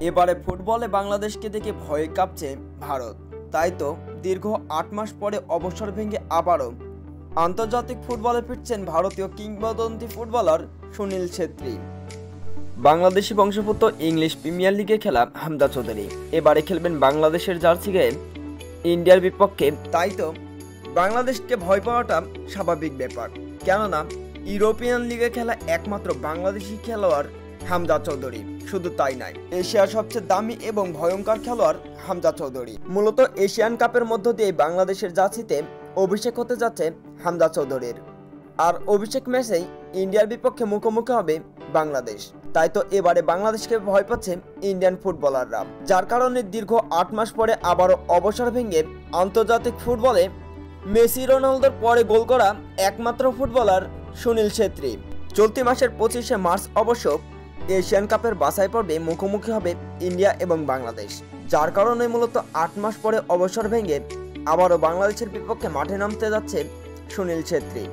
এবারে ফুটবলে বাংলাদেশকে দেখে ভয়ে কাঁপছে ভারত। তাই তো দীর্ঘ ৮ মাস পরে অবসর ভেঙে আবারও আন্তর্জাতিক ফুটবলে ফিরছেন ভারতীয় কিংবদন্তি ফুটবলার সুনীল ছেত্রী। বাংলাদেশি বংশোদ্ভূত ইংলিশ প্রিমিয়ার লিগে খেলা হামজা চৌধুরী এবারে খেলবেন বাংলাদেশের জার্সি গায়ে ইন্ডিয়ার বিপক্ষে। তাই তো বাংলাদেশকে ভয় পাওয়াটা স্বাভাবিক ব্যাপার, কেননা ইউরোপিয়ান লিগে খেলা একমাত্র বাংলাদেশি খেলোয়াড় হামজা চৌধুরী। শুধু তাই নয়, এশিয়ার সবচেয়ে দামি এবং ভয়ঙ্কর খেলোয়াড় হামজা চৌধুরী। মূলত এশিয়ান কাপের মধ্য দিয়ে বাংলাদেশের জার্সিতে অভিষেক হতে যাচ্ছে হামজা চৌধুরীর। আর অভিষেক ম্যাচেই ইন্ডিয়ার বিপক্ষে মুখোমুখি হবে বাংলাদেশ। তাই তো এবারে বাংলাদেশকে ভয় পাচ্ছে ইন্ডিয়ান ফুটবলাররা, যার কারণে দীর্ঘ ৮ মাস পরে আবারও অবসর ভেঙে আন্তর্জাতিক ফুটবলে মেসি রোনালদোর পরে গোল করা একমাত্র ফুটবলার সুনীল ছেত্রী। চলতি মাসের 25শে মার্চ অবশ্য এশিয়ান কাপের বাছাই পর্বে মুখোমুখি হবে ইন্ডিয়া এবং বাংলাদেশ, যার কারণে মূলত ৮ মাস পরে অবসর ভেঙে আবারও বাংলাদেশের বিপক্ষে মাঠে নামতে যাচ্ছে সুনীল ছেত্রী।